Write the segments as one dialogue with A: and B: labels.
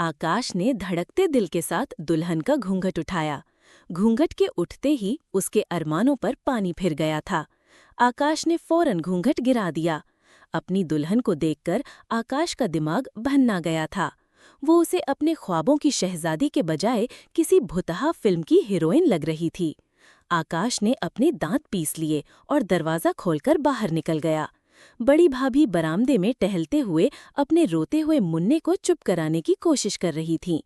A: आकाश ने धड़कते दिल के साथ दुल्हन का घूंघट उठाया। घूंघट के उठते ही उसके अरमानों पर पानी फिर गया था। आकाश ने फौरन घूंघट गिरा दिया। अपनी दुल्हन को देखकर आकाश का दिमाग भन्ना गया था। वो उसे अपने ख्वाबों की शहजादी के बजाय किसी भुतहा फिल्म की हीरोइन लग रही थी। आकाश ने अपने दांत पीस लिए और दरवाज़ा खोलकर बाहर निकल गया। बड़ी भाभी बरामदे में टहलते हुए अपने रोते हुए मुन्ने को चुप कराने की कोशिश कर रही थीं।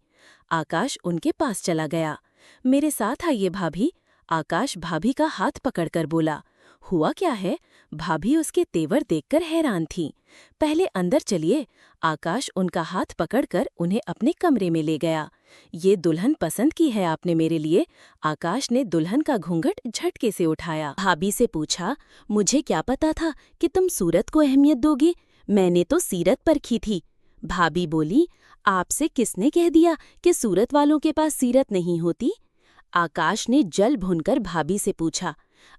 A: आकाश उनके पास चला गया। मेरे साथ आइए भाभी। आकाश भाभी का हाथ पकड़कर बोला। हुआ क्या है? भाभी उसके तेवर देखकर हैरान थीं। पहले अंदर चलिए। आकाश उनका हाथ पकड़कर उन्हें अपने कमरे में ले गया। ये दुल्हन पसंद की है आपने मेरे लिए। आकाश ने दुल्हन का घूंघट झटके से उठाया। भाभी से पूछा, मुझे क्या पता था कि तुम सूरत को अहमियत दोगी? मैंने तो सीरत परखी थी। भाभी बोली, आपसे किसने कह दिया कि सूरत वालों के पास सीरत नहीं होती? आकाश ने जल भुनकर भाभी से पूछा।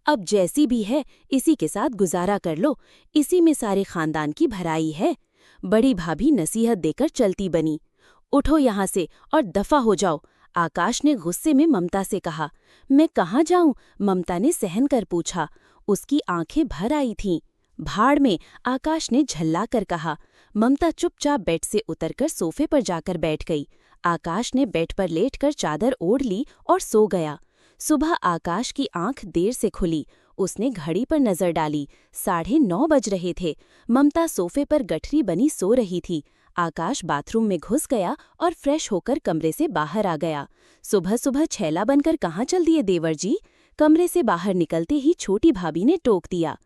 A: अब जैसी भी है इसी के साथ गुजारा कर लो, इसी में सारे खानदान की भलाई है। बड़ी भाभी नसीहत देकर चलती बनी। उठो यहाँ से और दफा हो जाओ। आकाश ने गुस्से में ममता से कहा। मैं कहाँ जाऊँ? ममता ने सहन कर पूछा। उसकी आंखें भर आई थीं। भाड़ में, आकाश ने झल्लाकर कहा। ममता चुपचाप बेड से उतरकर सोफे पर जाकर बैठ गई। आकाश ने बेड पर लेटकर चादर ओढ़ ली और सो गया। सुबह आकाश की आंख देर से खुली। उसने घड़ी पर नजर डाली। 9:30 बज रहे थे। ममता सोफे पर गठरी बनी सो रही थी। आकाश बाथरूम में घुस गया और फ्रेश होकर कमरे से बाहर आ गया। सुबह सुबह छैला बनकर कहाँ चल दिए देवर जी? कमरे से बाहर निकलते ही छोटी भाभी ने टोक दिया।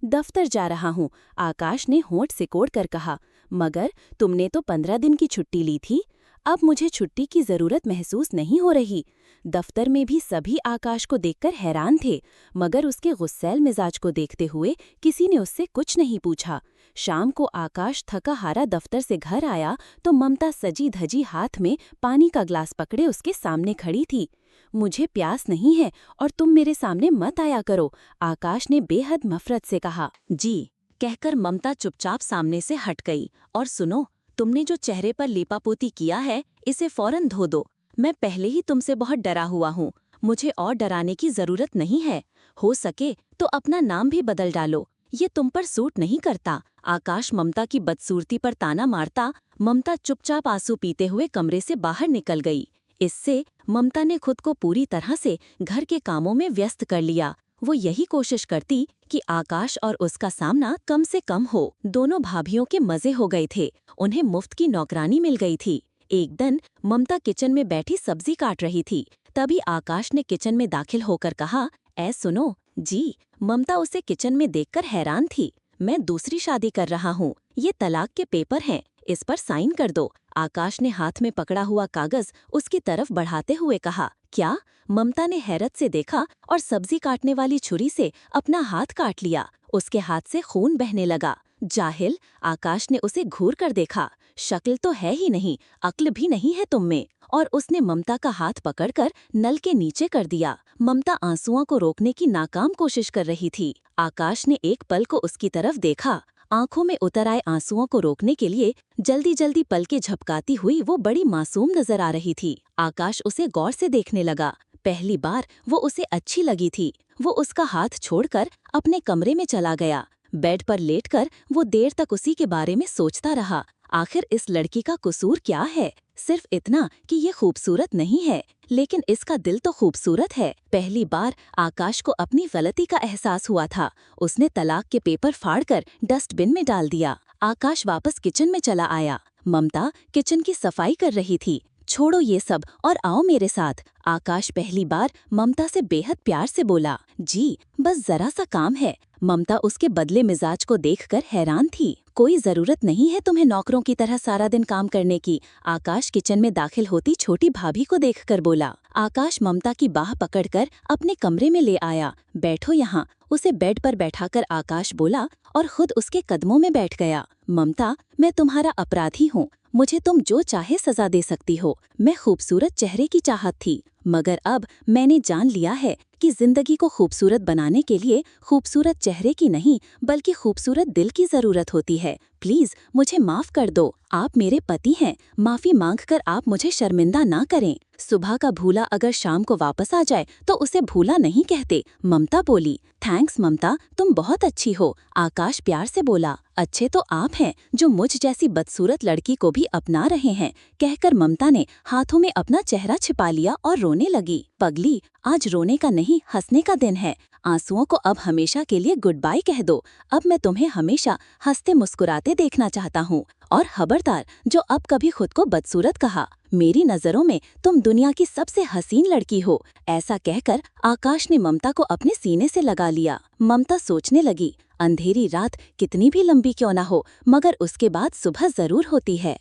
A: दफ्तर जा रहा हूँ, आकाश ने होंठ सिकोड़कर कहा। मगर तुमने तो 15 दिन की छुट्टी ली थी। अब मुझे छुट्टी की जरूरत महसूस नहीं हो रही। दफ्तर में भी सभी आकाश को देखकर हैरान थे, मगर उसके गुस्सैल मिजाज को देखते हुए किसी ने उससे कुछ नहीं पूछा। शाम को आकाश थका हारा दफ्तर से घर आया तो ममता सजी धजी हाथ में पानी का ग्लास पकड़े उसके सामने खड़ी थी। मुझे प्यास नहीं है और तुम मेरे सामने मत आया करो, आकाश ने बेहद मफरत से कहा। जी कहकर ममता चुपचाप सामने से हट गई। और सुनो, तुमने जो चेहरे पर लीपापोती किया है इसे फौरन धो दो। मैं पहले ही तुमसे बहुत डरा हुआ हूँ। मुझे और डराने की जरूरत नहीं है। हो सके तो अपना नाम भी बदल डालो, ये तुम पर सूट नहीं करता। आकाश ममता की बदसूरती पर ताना मारता। ममता चुपचाप आंसू पीते हुए कमरे से बाहर निकल गई। इससे ममता ने खुद को पूरी तरह से घर के कामों में व्यस्त कर लिया। वो यही कोशिश करती कि आकाश और उसका सामना कम से कम हो। दोनों भाभियों के मजे हो गए थे। उन्हें मुफ्त की नौकरानी मिल गई थी। एक दिन ममता किचन में बैठी सब्जी काट रही थी। तभी आकाश ने किचन में दाखिल होकर कहा, ऐ सुनो। जी। ममता उसे किचन में देखकर हैरान थी। मैं दूसरी शादी कर रहा हूँ। ये तलाक के पेपर हैं, इस पर साइन कर दो। आकाश ने हाथ में पकड़ा हुआ कागज उसकी तरफ बढ़ाते हुए कहा। क्या? ममता ने हैरत से देखा और सब्जी काटने वाली छुरी से अपना हाथ काट लिया। उसके हाथ से खून बहने लगा। जाहिल, आकाश ने उसे घूर कर देखा। शक्ल तो है ही नहीं, अक्ल भी नहीं है तुम में। और उसने ममता का हाथ पकड़कर नल के नीचे कर दिया। ममता आंसुओं को रोकने की नाकाम कोशिश कर रही थी। आकाश ने एक पल को उसकी तरफ देखा। आंखों में उतर आए आंसुओं को रोकने के लिए जल्दी जल्दी पलकें झपकाती हुई वो बड़ी मासूम नजर आ रही थी। आकाश उसे गौर से देखने लगा। पहली बार वो उसे अच्छी लगी थी। वो उसका हाथ छोड़कर अपने कमरे में चला गया। बेड पर लेटकर वो देर तक उसी के बारे में सोचता रहा। आखिर इस लड़की का कसूर क्या है? सिर्फ इतना कि ये खूबसूरत नहीं है, लेकिन इसका दिल तो खूबसूरत है। पहली बार आकाश को अपनी गलती का एहसास हुआ था। उसने तलाक के पेपर फाड़कर डस्टबिन में डाल दिया। आकाश वापस किचन में चला आया। ममता किचन की सफाई कर रही थी। छोड़ो ये सब और आओ मेरे साथ, आकाश पहली बार ममता से बेहद प्यार से बोला। जी, बस जरा सा काम है। ममता उसके बदले मिजाज को देखकर हैरान थी। कोई जरूरत नहीं है तुम्हें नौकरों की तरह सारा दिन काम करने की, आकाश किचन में दाखिल होती छोटी भाभी को देखकर बोला। आकाश ममता की बाह पकड़कर अपने कमरे में ले आया। बैठो यहाँ, उसे बेड पर बैठाकर आकाश बोला और खुद उसके कदमों में बैठ गया। ममता, मैं तुम्हारा अपराधी हूँ। मुझे तुम जो चाहे सजा दे सकती हो। मैं खूबसूरत चेहरे की चाहत थी। मगर अब मैंने जान लिया है कि जिंदगी को खूबसूरत बनाने के लिए खूबसूरत चेहरे की नहीं बल्कि खूबसूरत दिल की जरूरत होती है। प्लीज मुझे माफ कर दो, आप मेरे पति हैं, माफी मांगकर आप मुझे शर्मिंदा ना करें। सुबह का भूला अगर शाम को वापस आ जाए तो उसे भूला नहीं कहते, ममता बोली। थैंक्स ममता, तुम बहुत अच्छी हो, आकाश प्यार से बोला। अच्छे तो आप हैं जो मुझ जैसी बदसूरत लड़की को भी अपना रहे हैं, कहकर ममता ने हाथों में अपना चेहरा छिपा लिया और रोने लगी। पगली, आज रोने का नहीं हंसने का दिन है। आंसुओं को अब हमेशा के लिए गुड बाय कह दो। अब मैं तुम्हें हमेशा हंसते मुस्कुराते देखना चाहता हूँ। और खबरदार जो अब कभी खुद को बदसूरत कहा, मेरी नजरों में तुम दुनिया की सबसे हसीन लड़की हो। ऐसा कहकर आकाश ने ममता को अपने सीने से लगा लिया। ममता सोचने लगी, अंधेरी रात कितनी भी लंबी क्यों ना हो, मगर उसके बाद सुबह जरूर होती है।